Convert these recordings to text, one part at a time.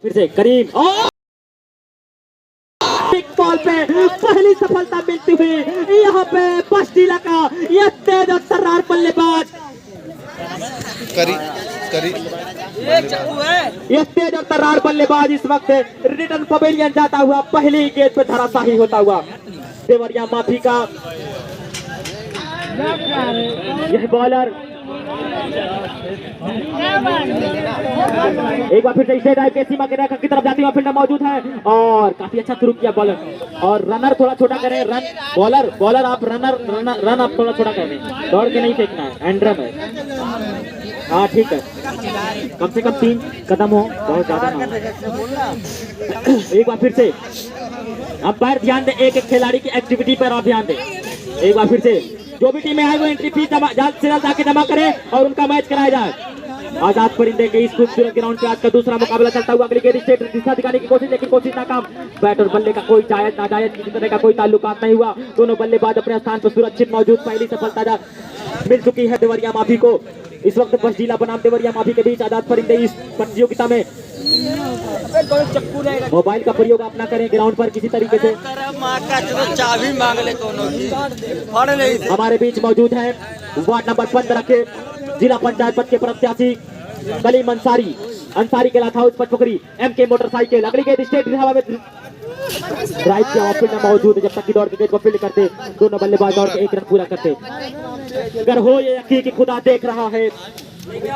फिर से करीम और बिग बॉल पे पहली सफलता मिलती हुई यहाँ पे बस्तीला का यह तेज और तर्रार बल्लेबाज यह तेज और तर्रार बल्लेबाज इस वक्त रिटर्न पवेलियन जाता हुआ पहली गेंद पे धराशाही होता हुआ देवरिया माफी का यह बॉलर एक बार फिर से स्ट्रेट ड्राइव के सीमा के रेखा की तरफ जाती हुआ फील्डर मौजूद है और काफी अच्छा थ्रू किया बॉलर और रनर थोड़ा छोटा करें रन बॉलर आप रन आप थोड़ा छोटा करें दौड़ के नहीं फेंकना है एंड्रम है हाँ ठीक है कम से कम 3 कदम हो बहुत ज्यादा ना हो एक बार फिर से अंपायर ध्यान दे एक खिलाड़ी की एक्टिविटी पर आप ध्यान दें एक बार फिर से जो भी टीमें आए वो एंट्री फीस जल्द से जल्द आके जमा करें और उनका मैच कराया जाए। आजाद परिंदे के इस खूबसूरत ग्राउंड पे आज का दूसरा मुकाबला चलता हुआ अगली गेंद स्ट्रेट दिशा दिखाने की कोशिश लेकिन कोशिश नाकाम। बैट और बल्ले का कोई जायज नाजायज किसी तरह का कोई ताल्लुकात नहीं हुआ। दोनों बल्लेबाज अपने स्थान पर सुरक्षित मौजूद। पहली सफलता मिल चुकी है देवरिया माफी को। इस वक्त बस जिला बनाम देवरिया माफी के बीच आजाद परिंदे इस प्रतियोगिता में मोबाइल का प्रयोग आप ना करें ग्राउंड पर किसी तरीके से। चाबी मांग ले हमारे बीच मौजूद है वार्ड नंबर 15 के जिला पंचायत पद के प्रत्याशी कलीम अंसारी के लाथ हाउस पचपकरी MK मोटरसाइकिल। अगली गेंद स्टेट हवा में राइट के ऑफ फील्ड मौजूद है। जब तक की दौड़ के गेंद को फील्ड करते दोनों बल्लेबाज दौड़ के 1 रन पूरा करते। अगर हो ये यकीन कि खुदा देख रहा है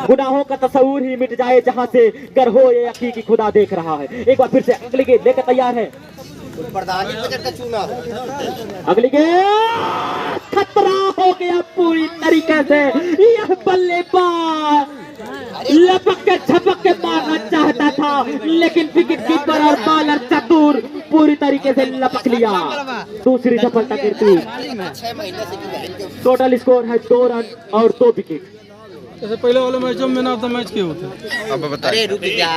गुनाहों का तस्वूर ही मिट जाए जहां से गर हो ये यकीन कि खुदा देख रहा है। एक बार फिर से अगली गेंद लेकर तैयार है अगली गेंद खतरा हो गया पूरी तरीके से। यह बल्लेबाज लपक के झपक के मारना चाहता था लेकिन विकेट कीपर और बॉलर चतुर पूरी तरीके से लपक लिया। दूसरी सफलता कीर्ति। टोटल स्कोर है 2 रन और 2 विकेट। जैसे पहले वाले मैचों में मैन ऑफ द मैच के होते। अब बताइए रुक जा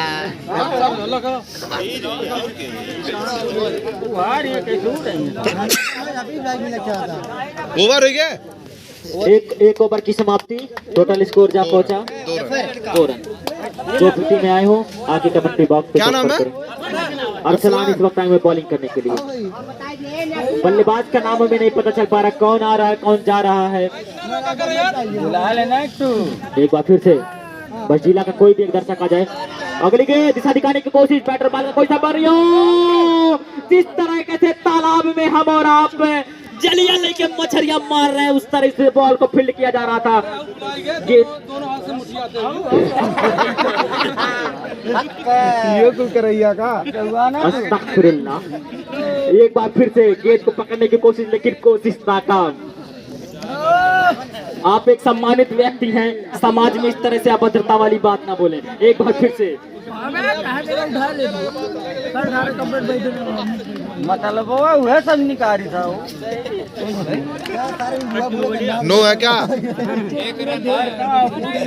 ओवर हो गया एक ओवर की समाप्ति। टोटल स्कोर जा पहुंचा 2 रन। जो टीम में आए हो आगे कमेंट्री बॉक्स पे क्या नाम है? अरसलान इस वक्त आए हुए बॉलिंग करने के लिए। बल्लेबाज का नाम हमें नहीं पता चल पा रहा कौन आ रहा है कौन जा रहा है। एक बार फिर से बस जिला का कोई भी एक दर्शक आ जाए। अगली गेंद दिशा दिखाने की कोशिश बैटर बॉल का कोई संपर्क नहीं हो। जिस तरह से तालाब में हम और आप जलिया लेके मछलियां मार रहे हैं उस तरह से बॉल को फील्ड किया जा रहा था। दोनों हाथ से मुठियाते ये तो करैया का अस्तगफिरुल्लाह। एक बार फिर से गेंद को पकड़ने की कोशिश लेकिन कोशिश नाकाम। आप एक सम्मानित व्यक्ति हैं समाज में इस तरह से अभद्रता वाली बात ना बोले। एक बार फिर से मतलब वो सब निकारी था नो है क्या।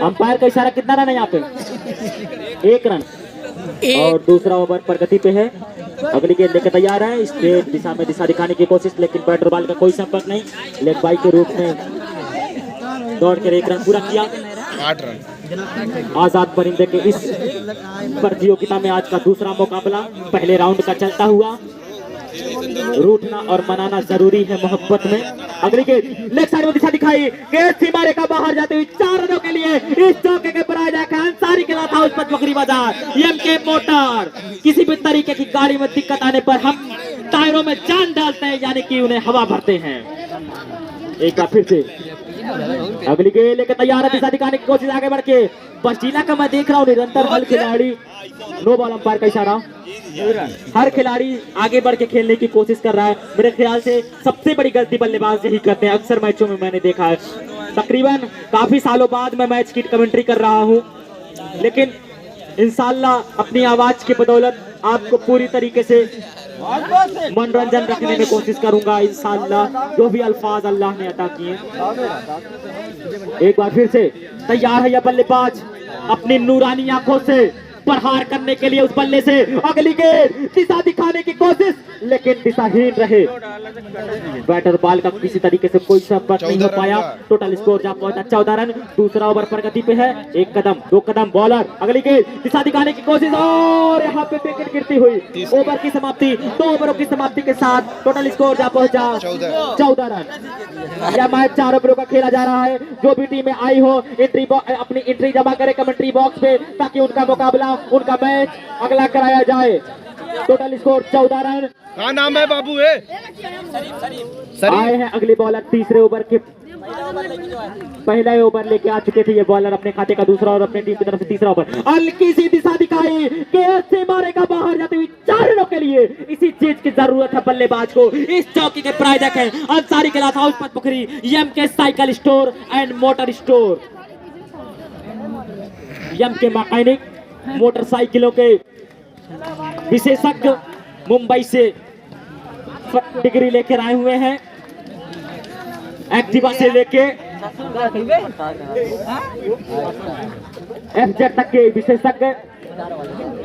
अंपायर का इशारा कितना रन है यहाँ पे 1 रन और दूसरा ओवर प्रगति पे है। अगली गेंद लेकर तैयार है स्ट्रेट दिशा में दिशा दिखाने की कोशिश लेकिन बैटर बॉल का कोई संपर्क नहीं। लेग बाई के रूप में दौड़ कर 1 रन पूरा किया। 8 रन। आजाद परिंदे के इस प्रतियोगिता में आज का दूसरा मुकाबला पहले राउंड का चलता हुआ। रूठना और मनाना जरूरी है मोहब्बत में। अगली गेंद लेफ्ट साइड में दिशा दिखाई गेंद सीमा रेखा बाहर जाते हुए 4 रनों के लिए इस चौके के पर अंसारी के लाथ हाउस पचपकरी बाजार MK मोटर। किसी भी तरीके की गाड़ी में दिक्कत आने पर हम टायरों में जान डालते हैं यानी कि उन्हें हवा भरते हैं। एक बार फिर से अगली गेंद लेकर तैयार है दिशा दिखाने की कोशिश आगे बढ़ के। बस जिला का मैं देख रहा हूँ निरंतर हर खिलाड़ी नो बॉल अंपायर का इशारा। हर खिलाड़ी आगे बढ़ के खेलने की कोशिश कर रहा है। मेरे ख्याल से सबसे बड़ी गलती बल्लेबाज यही करते हैं अक्सर मैचों में मैंने देखा है। तकरीबन काफी सालों बाद मैं मैच की कमेंट्री कर रहा हूँ लेकिन इंशाल्लाह अपनी आवाज की बदौलत आपको पूरी तरीके से मनोरंजन रखने में कोशिश करूंगा इंशाल्लाह जो भी अल्फाज अल्लाह ने अता किए। एक बार फिर से तैयार है यह बल्लेबाज अपनी नूरानी आंखों से प्रहार करने के लिए उस बल्ले से अगली गेंद, दिशा दिखाने की कोशिश लेकिन दिशाहीन रहे। बैटर बॉल का किसी तरीके से कोई संपर्क नहीं हो पाया। टोटल स्कोर जहां पहुंचा 14 रन। दूसरा ओवर प्रगति पे है, 1 कदम 2 कदम। बॉलर अगली गेंद, दिशा दिखाने की कोशिश और यहाँ पे विकेट गिरती हुई। ओवर की समाप्ति, 2 ओवरों की समाप्ति के साथ टोटल स्कोर जहां पहुंचा 14 रन। यह मैच 4 ओवरों का खेला जा रहा है। जो भी टीम में आई हो अपनी एंट्री जमा करे कमेंट्री बॉक्स पे, ताकि उनका मुकाबला, उनका मैच अगला कराया जाए। Total score 14 run. क्या नाम है बाबू है? आए हैं अगले बॉलर तीसरे ओवर के, पहला ओवर लेके आ चुके थे ये बॉलर अपने खाते का दूसरा और अपनी टीम की तरफ से तीसरा ओवर। हल्की सी दिशा दिखाई कि ऐसे मारेगा बाहर जाते हुए 4 रनों के लिए। इसी चीज की जरूरत है बल्लेबाज को। इस चौकी के प्रायोजक हैं Ansari cloth house Pachpokhari, M K cycle store and motor store, M K mechanic, मोटरसाइकिलों के विशेषज्ञ, मुंबई से डिग्री लेकर आए हुए हैं, एक्टिवा से लेके एफजेड तक के विशेषज्ञ।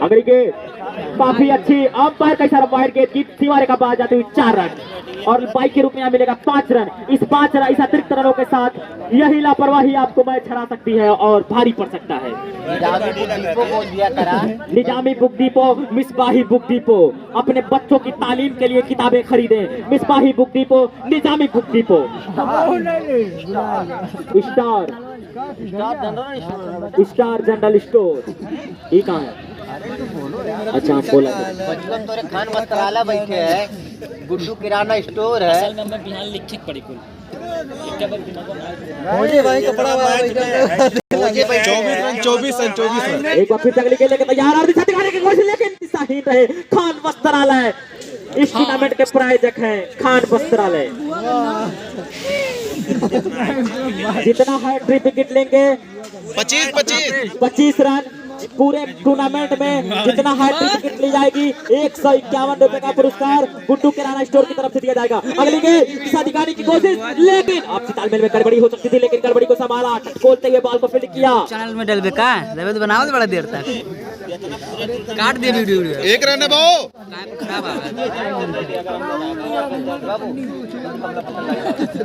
अगली गेंद काफी अच्छी, अंपायर का इशारा, वाइड गेंद की सीमारे का बाहर जाते हुए 4 रन और बाइक के रूप में मिलेगा 5 रन। इस 5 रन, इस अतिरिक्त रनों के साथ यही लापरवाही आपको मैच हरा सकती है और भारी पड़ सकता है। Nizami book depot, Misbahi book depot, अपने बच्चों की तालीम के लिए किताबें खरीदें। Misbahi book depot, Nizami book depot. Star general store, ये कहाँ है? अच्छा आप बोला बचपन तोरे खान वस्त्रालय बैठे है, गुड्डू किराना स्टोर है। असल में बिहान लिखे पड़ी कुल मुझे भाई कपड़ा मुझे भाई 24 रन। एक बार फिर अगली गेंद लेके तैयार और दिशा दिखाने की कोशिश लेकिन दिशाहीन रहे। खान वस्त्रालय इस टूर्नामेंट के प्रायोजक हैं, खान वस्त्रालय। जितना हैट्रिक विकेट लेंगे 25 रन पूरे टूर्नामेंट में, जितना हैट्रिक विकेट ली जाएगी 151 रुपए का पुरस्कार गुड्डू किराना स्टोर की तरफ से दिया जाएगा। अगली गेंद दिशा दिखाने की कोशिश लेकिन आपसी तालमेल में गड़बड़ी हो सकती थी, लेकिन गड़बड़ी को संभाला, टटकोलते हुए बॉल को फील्ड किया। चैनल में डलबे का रवे तो बनाओ तो बड़ा देर तक काट दिए वीडियो। 1 रन है बाबू।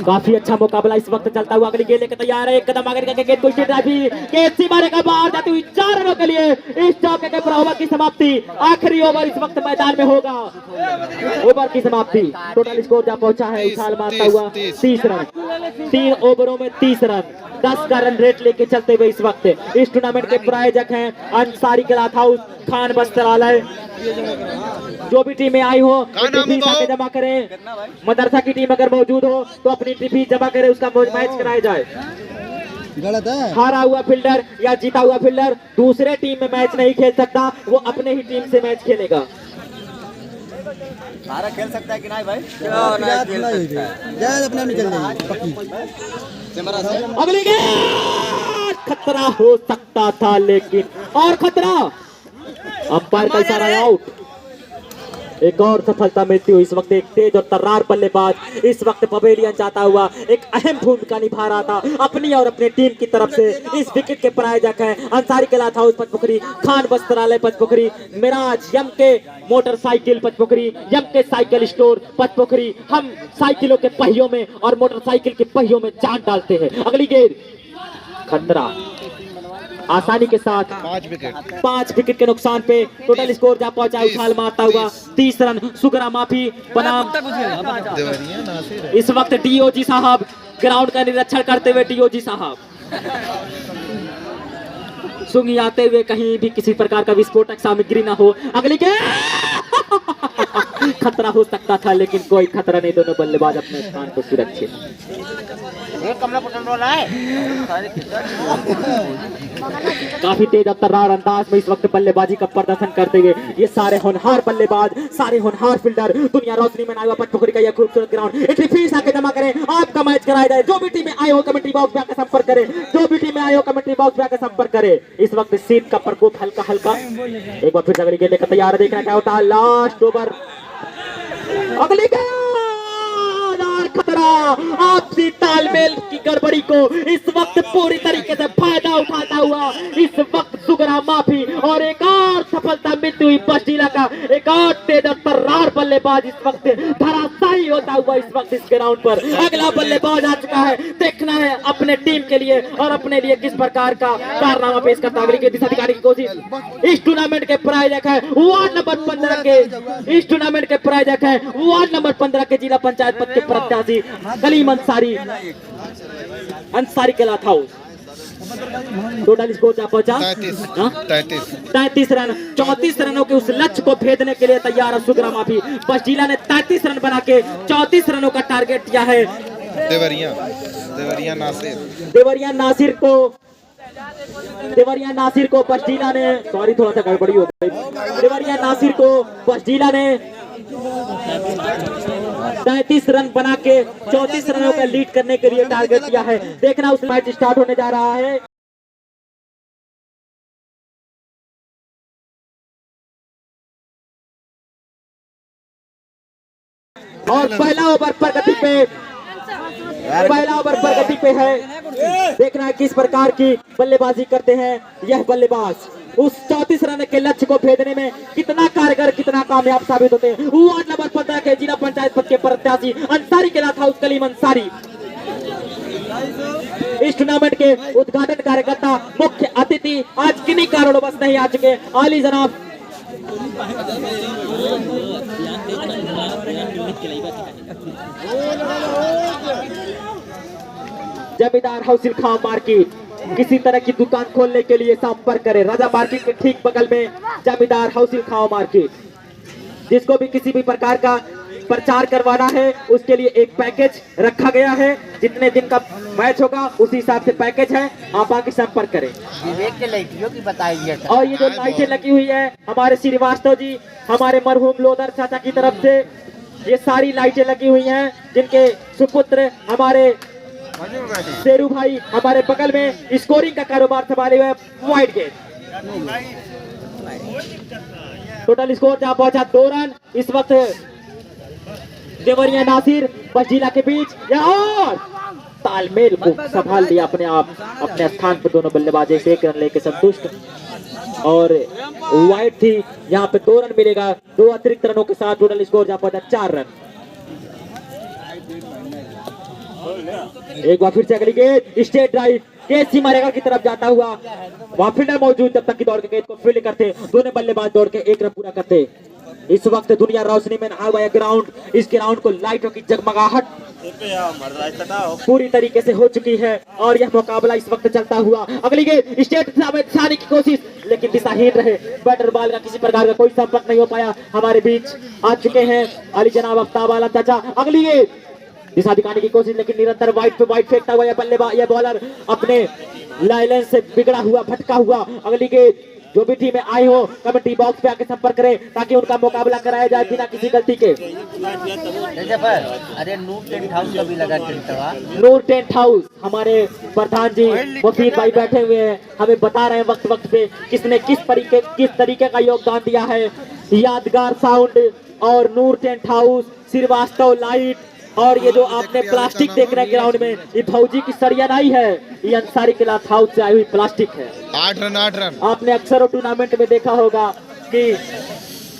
काफी अच्छा मुकाबला इस वक्त चलता हुआ। अगली गेंद लेकर तैयार है, 1 कदम आगे करके गेंद को स्ट्रेट ड्राइव, गेंद सीमारे का बाहर जाती हुई 4 रनों के लिए। इस चौके के ओवर की समाप्ति, आखिरी ओवर इस वक्त मैदान में होगा। ओवर की समाप्ति, टोटल स्कोर जहां पहुंचा है उछाल मारता हुआ 30 रन। 3 ओवरों में 30 रन, 10 का रन रेट लेके चलते हुए इस वक्त इस टूर्नामेंट के प्रायोजक हैं अंसारी क्लॉथ हाउस, खान वस्त्रालय। जो भी टीमें आई हो फीस आके जमा करें। मदरसा की टीम अगर मौजूद हो तो अपनी फीस जमा करें, उसका मैच कराया जाए। गलत है। हारा हुआ फील्डर या जीता हुआ फील्डर दूसरे टीम में मैच नहीं खेल सकता, वो अपने ही टीम से मैच खेलेगा। सारा खेल सकता है कि नहीं भाई? अपने निकल जाएगी। अगली गेंद खतरा हो सकता था लेकिन, और खतरा, अंपायर का इशारा, आउट। एक और सफलता मिलती हुई इस वक्त एक तेज और तर्रार बल्लेबाज इस वक्त पवेलियन जाता हुआ एक अहम भूमिका निभा रहा था अपनी और अपने टीम की तरफ से। इस विकेट के प्रायोजक हैं अंसारी क्लॉथ हाउस पचपोखरी, खान वस्त्रालय पचपोखरी, मिराज, एम के motorcycle Pachpokhari, M K cycle store Pachpokhari. हम साइकिलों के पहियों में और मोटरसाइकिल के पहियों में जान डालते हैं। अगली गेंद खतरा, आसानी के साथ 5 विकेट के नुकसान पे टोटल स्कोर जहां पहुंचा उछाल मारता हुआ 30 रन। सुगरा माफी बनाम इस वक्त डीओजी साहब ग्राउंड का निरीक्षण करते हुए, डीओजी साहब सुंगी आते हुए कहीं भी किसी प्रकार का विस्फोटक सामग्री ना हो। अगली के खतरा हो सकता था लेकिन कोई खतरा नहीं, दोनों बल्लेबाज अपने स्थान पर सुरक्षित। काफी तेज और तर्रार अंदाज में इस वक्त बल्लेबाजी का प्रदर्शन करते हुए ये सारे होनहार बल्लेबाज, सारे होनहार फील्डर, दुनिया रोशनी में आया पचपोखरी का यह खूबसूरत ग्राउंड इतनी फीस आके जमा करें, आपका मैच कराया जाए। जो भी टीम में आए हो कमेंट्री बॉक्स में आकर संपर्क करें, जो भी टीम में आए हो कमेंट्री बॉक्स में आकर संपर्क करें। इस वक्त शीत का प्रकोप हल्का हल्का, एक बार फिर अगली गेंद लेकर तैयार है, देखना क्या होता है। लास्ट ओवर, अगली गेंद, खतरा आपसी तालमेल की गड़बड़ी को इस वक्त पूरी तरीके से फायदा उठाता हुआ इस वक्त सुगरा माफी और एक और सफलता मिलती हुई बस्तीला का एक और तेज तर्रार बल्लेबाज इस वक्त धराशायी होता हुआ इस वक्त इस ग्राउंड पर अगला बल्लेबाज आ चुका है। देखना है अपने टीम के लिए और अपने लिए किस प्रकार का कारनामा पेश करता है। अगली के दिशा दिखाने की कोशिश। इस टूर्नामेंट के प्रायोजक है वार्ड नंबर 15 के इस टूर्नामेंट के प्रायोजक है वार्ड नंबर 15 के जिला पंचायत पद के प्रत्याशी कलीम अंसारी के लाथ हाउस। टोटल स्कोर क्या पहुंचा? 33 रन। 34 रनों के उस लक्ष्य को भेदने के लिए तैयार है सुगरा माफी। बस्तीला ने 33 रन बना के 34 रनों का टारगेट दिया है। देवरिया नासिर को बस्तीला ने सॉरी थोड़ा सा गड़बड़ी हो गई। देवरिया नासिर को बस्तीला ने 33 रन बना के 34 रनों का लीड करने के लिए टारगेट दिया है। देखना उस मैच स्टार्ट होने जा रहा है। और पहला ओवर प्रगति पे है। देखना है किस प्रकार की बल्लेबाजी करते हैं यह बल्लेबाज। उस 34 रन के लक्ष्य को भेदने में कितना कारगर कितना कामयाब साबित होते हैं। वार्ड नंबर 15 के जिला पंचायत पद के प्रत्याशी अंसारी के लाथ हाउस कलीम अंसारी। इस टूर्नामेंट के उद्घाटन कार्यकर्ता मुख्य अतिथि आज किन्हीं कारणवश नहीं आ चुके। आली जनाब जमींदार हाउसिंग खां मार्केट। किसी तरह की दुकान खोलने के लिए संपर्क करें। राजा मार्केट के ठीक बगल में जमींदार हाउसिंग खां मार्केट। जिसको भी किसी भी प्रकार का प्रचार करवाना है उसके लिए एक पैकेज रखा गया है। जितने दिन का मैच होगा उसी हिसाब से पैकेज है। आप आके संपर्क करें। विवेक के लाइटियों की बताइए। और ये जो लाइटें लगी हुई है हमारे श्रीवास्तव जी हमारे मरहूम लोधर चाचा की तरफ से ये सारी लाइटें लगी हुई हैं जिनके सुपुत्र हमारे शेरू भाई हमारे बगल में स्कोरिंग का कारोबार संभाले हुए वाइड गेट। टोटल स्कोर जहां पहुंचा 2 रन। इस वक्त देवरिया नासिर बस्तीला के बीच और तालमेल को संभाल लिया अपने आप अपने स्थान पर। दोनों बल्लेबाज 1 रन लेके संतुष्ट और वाइड थी। यहाँ पे 2 रन मिलेगा 2 अतिरिक्त रनों के साथ। टोटल स्कोर जहां पहुंचा 4 रन। एक बार फिर से अगली गेंद स्ट्रेट ड्राइव गेंद सीमा रेखा की तरफ जाता हुआ वहां फील्डर मौजूद जब तक की दौड़ के गेंद को फील्ड करते दोनों बल्लेबाज दौड़ के 1 रन पूरा करते। इस वक्त दुनिया रोशनी में नहा हुआ है ग्राउंड। इस ग्राउंड को लाइटों की जगमगाहट पूरी तरीके से हो चुकी है और यह मुकाबला इस वक्त चलता हुआ। अगली गेंद स्ट्रेट दिशाने की कोशिश लेकिन दिशाहीन रहे। बैटर बॉल का किसी प्रकार का कोई संपर्क नहीं हो पाया। हमारे बीच आ चुके हैं अली जनाब आफ्ताब आलम चाचा। अगली गेंद दिशा दिखाने की कोशिश लेकिन निरंतर वाइड पे वाइड फेंकता हुआ यह बल्लेबाज यह बॉलर अपने लाइन से बिगड़ा हुआ भटका हुआ। अगली गेंद जो भी टीम में आए हो कमेंट्री बॉक्स पे आके संपर्क करें ताकि उनका मुकाबला कराया जाए बिना किसी गलती के। अरे नूर टेंट हाउस का भी लगा नूर टेंट हाउस हमारे प्रधान जी वकील भाई बैठे हुए हैं हमें बता रहे हैं वक्त वक्त पे किसने किस तरीके का योगदान दिया है। यादगार साउंड और नूर टेंट हाउस श्रीवास्तव लाइट और ये जो आपने प्लास्टिक देख रहे हैं ग्राउंड में ये फौजी की सरिया नहीं है ये अंसारी के लाथ हाउस से आई हुई प्लास्टिक है। 8 रन। आपने अक्सर टूर्नामेंट में देखा होगा कि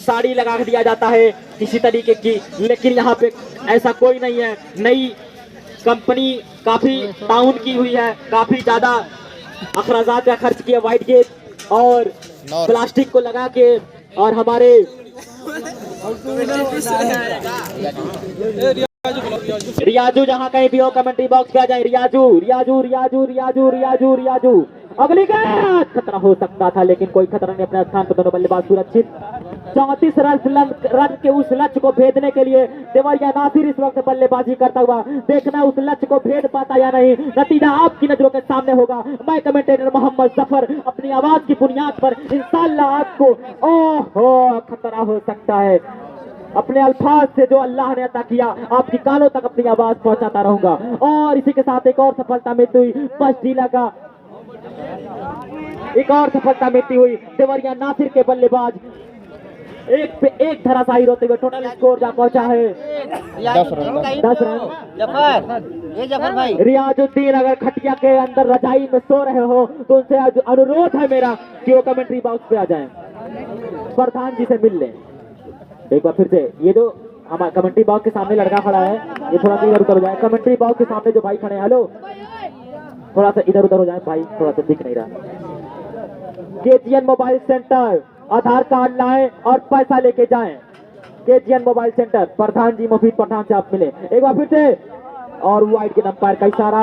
साड़ी लगा दिया जाता है किसी तरीके की लेकिन यहाँ पे ऐसा कोई नहीं है। नई कंपनी काफी टाउन की हुई है काफी ज्यादा अखराजात का खर्च किया वाइट गेट और प्लास्टिक को लगा के और हमारे रियाजू जहां कहीं भी हो कमेंट्री बॉक्स पे आ जाए। रियाजू अगली गेंद खतरा हो सकता था लेकिन कोई खतरा नहीं। अपने स्थान पर दोनों बल्लेबाज सुरक्षित। 34 रन के उस लक्ष्य को भेदने के लिए देवरिया नासिर इस वक्त बल्लेबाजी करता हुआ। देखना उस लक्ष्य को भेद पाता या नहीं नतीजा आपकी नजरों के सामने होगा। मैं कमेंटेटर मोहम्मद जफर अपनी आवाज की बुनियाद पर इंशाअल्लाह आपको ओहो खतरा हो सकता है अपने अल्फाज से जो अल्लाह ने अता किया आपकी कानों तक अपनी आवाज पहुंचाता रहूंगा। और इसी के साथ एक और सफलता मिलती हुई बस्तीला का एक और सफलता मिलती हुई देवरिया नासिर के बल्लेबाज एक पे एक धराशायी होते हुए टोटल स्कोर जा पहुंचा है 10 रन। जफर, ये जफर भाई, रियाजुद्दीन अगर खटिया के अंदर रजाई में सो रहे हो तो उनसे अनुरोध है मेरा कि वो कमेंट्री बॉक्स पे आ जाएं, प्रधान जी से मिल लें। एक बार फिर से ये जो हमारे कमेंट्री बॉक्स के सामने लड़का खड़ा है ये थोड़ा सा इधर उधर हो जाए। कमेंट्री बॉक्स के सामने जो भाई खड़े हैं, हेलो थोड़ा सा इधर उधर हो जाए भाई, थोड़ा सा दिख नहीं रहा। केजीएन मोबाइल सेंटर, आधार कार्ड लाएं और पैसा लेके जाएं। केजीएन मोबाइल सेंटर, प्रधान जी मुफीद प्रधान से आप मिले एक बार फिर से। और वाइड के अंपायर का इशारा,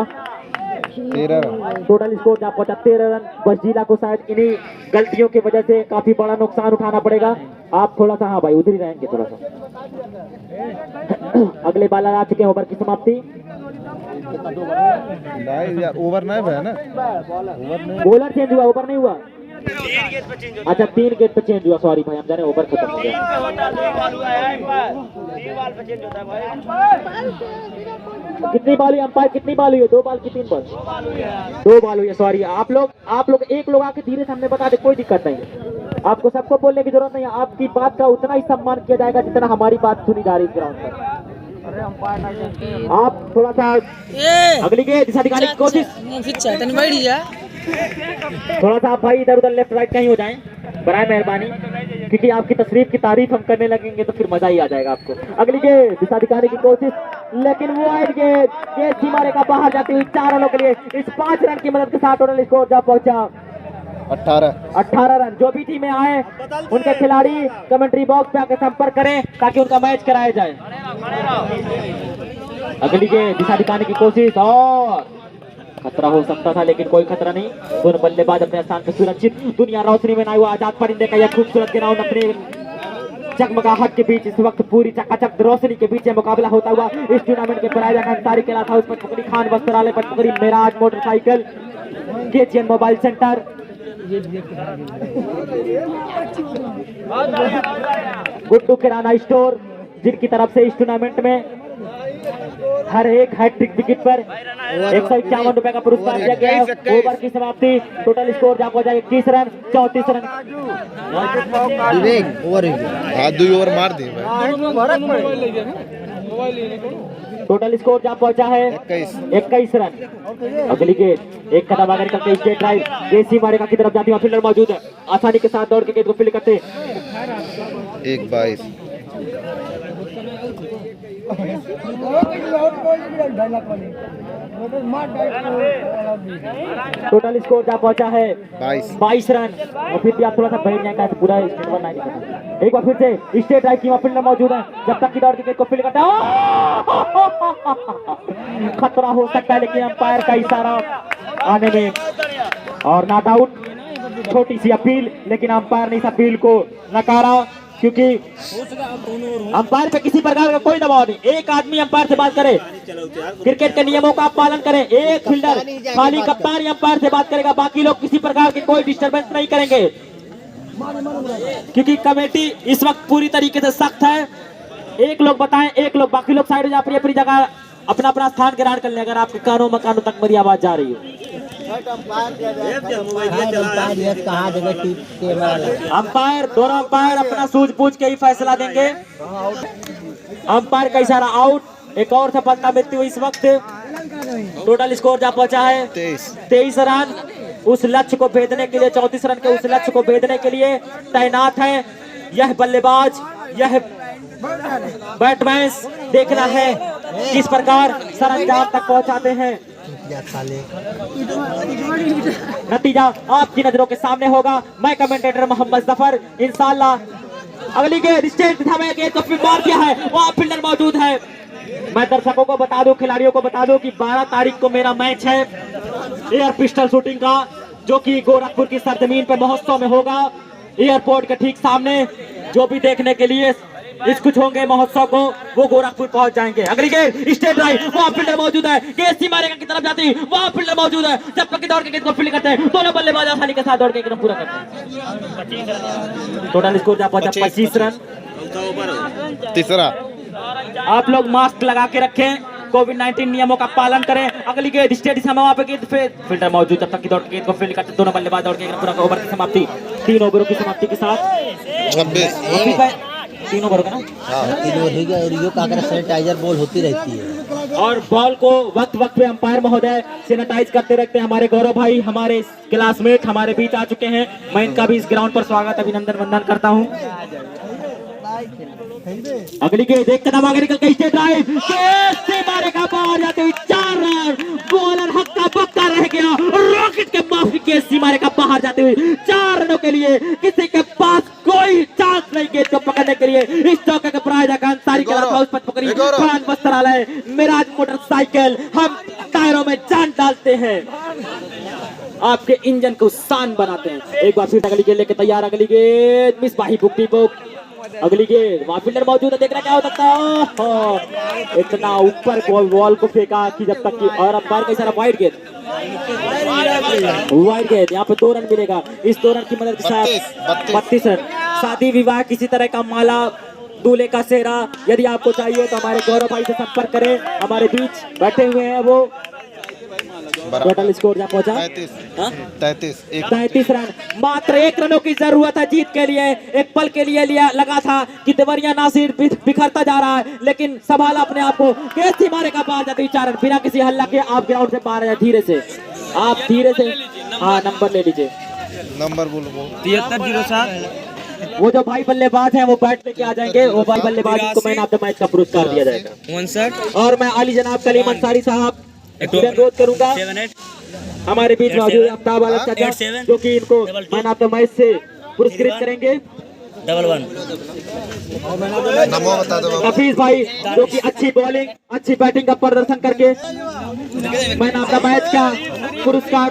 13 रन। टोटल स्कोर जा पहुंचा 13 रन। बस जिला को शायद इन्हीं गलतियों की वजह से काफी बड़ा नुकसान उठाना पड़ेगा। आप थोड़ा सा, हाँ भाई उधर ही रहेंगे थोड़ा सा। अगले बॉलर आ चुके हैं, ओवर की समाप्ति। यार ओवर नहीं है ना, बॉलर चेंज हुआ, ओवर नहीं हुआ। अच्छा 3 गेट पे चेंज हुआ, सॉरी भाई हम जाने ओवर खत्म हो गया। कितनी बॉल हुई अंपायर, कितनी बॉल हुई है? 2 बॉल की 3 बॉल? 2 बॉल हुई है, सॉरी। आप लोग एक लोग आके धीरे से हमने बता दे, कोई दिक्कत नहीं है। आपको सबको बोलने की जरूरत नहीं है, आपकी बात का उतना ही सम्मान किया जाएगा जितना हमारी बात सुनी जा रही है ग्राउंड पर। आप थोड़ा सा अगली के दिशा दिखाने की कोशिश, थोड़ा सा आप भाई इधर उधर लेफ्ट राइट कहीं हो जाएं बराए मेहरबानी, क्योंकि आपकी तशरीफ की तारीफ हम करने लगेंगे तो फिर मजा ही आ जाएगा आपको। अगली के दिशा दिखाने की कोशिश, लेकिन वो ये सीमा रेखा बाहर जाती हुई 4 रनों के लिए इस 5 रन की मदद के साथ टोटल स्कोर जा पहुंचा 18 रन। जो भी टीमें आए उनके खिलाड़ी कमेंट्री बॉक्स पे आकर संपर्क करें ताकि उनका मैच कराया जाए। अगली के दिशा दिखाने की कोशिश, और खतरा हो सकता था लेकिन कोई खतरा नहीं। दोनों बल्लेबाज अपने स्थान पर सुरक्षित। दुनिया रोशनी में ना हुआ आजाद परिंदे का यह खूबसूरत ग्राउंड अपने जगमगाहट के बीच इस वक्त पूरी चकाचक रोशनी के बीच मुकाबला होता हुआ इस टूर्नामेंट के प्रायोजक अंसारी के था। उस पर पकड़ी खान वस्त्रालय, पर पकड़ी Meraj motorcycle, KGN mobile centre, Guddu किराना स्टोर, जिनकी तरफ से इस टूर्नामेंट में हर एक हैट्रिक विकेट पर 151 रुपए का पुरस्कार दिया गया है। ओवर की समाप्ति, टोटल स्कोर जा पहुंचा 21 रन 34 रन। ओवर मार दी टोटल स्कोर जा पहुंचा है 21 रन। अगली गेंद एक कदम आगे करके स्ट्रेट ड्राइव केसी मारेगा की तरफ जाती है, फील्डर मौजूद है, आसानी के साथ दौड़ के गेंद को फील्ड करते 1-22। टोटल स्कोर जा पहुंचा है 22 रन। और फिर भी आप थोड़ा सा बैठ जाएगा तो पूरा स्टेट वन नहीं दिखा। एक बार फिर से स्टेट ड्राइव की फील्डर मौजूद है, जब तक की दौड़ की गेंद को फील्ड करता है खतरा हो सकता है, लेकिन अंपायर का इशारा आने में और नॉट आउट। छोटी सी अपील, लेकिन अंपायर ने इस अपील को नकारा क्योंकि अंपायर पे किसी प्रकार का कोई दबाव नहीं। एक आदमी अंपायर से बात करे, क्रिकेट के नियमों का पालन करें। एक फील्डर खाली कप्तान ही अंपायर से बात करेगा, बाकी लोग किसी प्रकार की कोई डिस्टरबेंस नहीं करेंगे, क्योंकि कमेटी इस वक्त पूरी तरीके से सख्त है। एक लोग बताएं, एक लोग, बाकी लोग साइड अपनी अपनी जगह अपना अपना स्थान ग्रहण कर लें अगर आपके कानों मकानों तक मेरी आवाज जा रही हो। अंपायर, दोनों अंपायर अपना सूझबूझ के ही फैसला देंगे। अंपायर का इशारा आउट। एक और सफलता मिलती हुई इस वक्त टोटल स्कोर जा पहुंचा है 23 रन। उस लक्ष्य को भेदने के लिए 34 रन के उस लक्ष्य को भेदने के लिए तैनात है यह बल्लेबाज, यह बैट्समैन। देखना है किस प्रकार सरंजाम तक पहुंचाते हैं। नतीजा आपकी नजरों के सामने होगा। मैं कमेंटेटर मोहम्मद जफर, इंशाल्लाह अगली गेंद स्टेट दिशा में गेंद को मार दिया है, वहां फील्डर मौजूद है। मैं दर्शकों को बता दूं, खिलाड़ियों को बता दूं कि 12 तारीख को मेरा मैच है एयर पिस्टल शूटिंग का, जो कि गोरखपुर की सरजमीन पर महोत्सव में होगा, एयरपोर्ट के ठीक सामने। जो भी देखने के लिए इच्छुक होंगे महोत्सव को, वो गोरखपुर पहुंच जाएंगे। अगली गेंद स्टेट ड्राइव, वहां फील्डर मौजूद है, केसी मारेगा की तरफ जाती, वहां फील्डर मौजूद है, जब तक की दौड़ के गेंद को फील्ड करते हैं दोनों बल्लेबाज आसानी के साथ दौड़ के एकदम पूरा करते हैं। टोटल स्कोर जा पहुंचा 25 रन। तीसरा, आप लोग मास्क लगा के रखें, कोविड-19 नियमों का पालन करें। अगली गेंद स्टेट दिशा में, वहां पे गेंद फील्डर मौजूद, जब तक की दौड़ के गेंद को फील्ड करते दोनों बल्लेबाज दौड़ के पूरा ओवर की समाप्ति। 3 ओवरों की समाप्ति के साथ 26 3 ओवर का ना, और यो का सैनिटाइजर बॉल होती रहती है। और बॉल को वक्त वक्त पे अंपायर महोदय सैनिटाइज करते रहते हैं। हमारे गौरव भाई, हमारे क्लासमेट हमारे बीच आ चुके हैं। मैं इनका भी इस ग्राउंड पर स्वागत अभिनंदन वंदन करता हूं। अगली के देख कदम आगे निकल के स्ट्रेट ड्राइव कैसे मारेगा, बाहर जाते हुए 4 रन। बॉलर हक्का बक्का रह गया, रॉकेट के माफी कैसे मारेगा, बाहर जाते हुए 4 रनों के लिए। किसी के पास कोई चांस नहीं गेंद को पकड़ने के लिए। इस चौके का प्राइज अंसारी के उस पर पकड़ी खान वस्त्रालय मिराज मोटरसाइकिल। हम टायरों में जान डालते हैं, आपके इंजन को शान बनाते हैं। एक बार फिर अगली गेंद लेके तैयार। अगली गेंद मिस बाही बुकटी बुक। अगली गेंद वहां फील्डर मौजूद है, देखना क्या हो सकता है। इतना ऊपर बॉल को फेंका कि जब तक कि, और अंपायर का इशारा वाइड गेंद, वाइड गेंद। यहाँ पे 2 रन मिलेगा। इस 2 रन की मदद के साथ 32 रन। शादी विवाह किसी तरह का माला, दूल्हे का सेहरा यदि आपको चाहिए तो हमारे गौरव भाई से संपर्क करें। हमारे बीच बैठे हुए हैं वो। टोटल स्कोर जहाँ पहुंचा 33 रन। मात्र 1 रनों की जरूरत है जीत के लिए। एक पल के लिए लगा था कि देवरिया नासिर बिखरता जा रहा है, लेकिन संभाला अपने आप को। कैसी मारेगा, बाहर जाते 4 रन बिना किसी हल्ला के। आप ग्राउंड से बाहर आए धीरे से, आप धीरे से। हाँ, नंबर ले लीजिए। नंबर बोलो 7307। वो जो भाई बल्लेबाज हैं वो बैट लेके आ जाएंगे। वो भाई बल्लेबाज को मैन ऑफ द मैच का पुरस्कार दिया जाएगा। 59 और मैं अली जनाब कलीम अंसारी साहब अनुरोध करूंगा, हमारे बीच मौजूद आफ्ताब आलम चाचा, जो कि इनको मैन ऑफ द मैच से पुरस्कृत करेंगे। 11 नमो बता दो हफीज भाई, जो कि अच्छी बॉलिंग अच्छी बैटिंग का प्रदर्शन करके मैन ऑफ द मैच का पुरस्कार।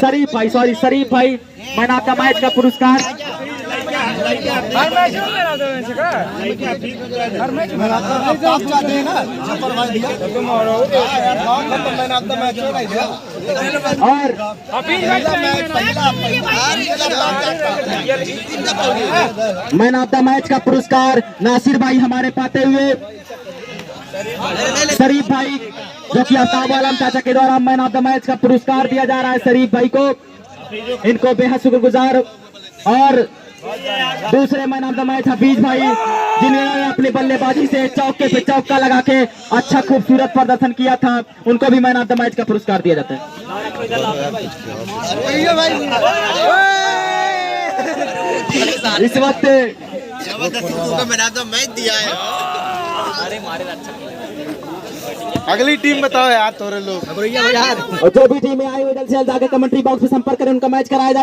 शरीफ भाई मैन ऑफ द मैच का पुरस्कार। और मैन ऑफ द मैच का पुरस्कार नासिर भाई हमारे पाते हुए शरीफ भाई, जो कि आफ्ताब आलम चाचा के द्वारा मैन ऑफ द मैच का पुरस्कार दिया जा रहा है शरीफ भाई को। इनको बेहद शुक्रगुजार। और दूसरे man of the match Hafeez भाई, जिन्होंने अपनी बल्लेबाजी से चौके पे चौका लगा के अच्छा खूबसूरत प्रदर्शन किया था, उनको भी मैन ऑफ द मैच का पुरस्कार दिया जाता है। इस वक्त अगली टीम बताओ यार, थोड़े लोग और जो भी टीमें आई हुई जल्द से जल्द आगे कमेंट्री बॉक्स में संपर्क करें, उनका मैच कराया जाए।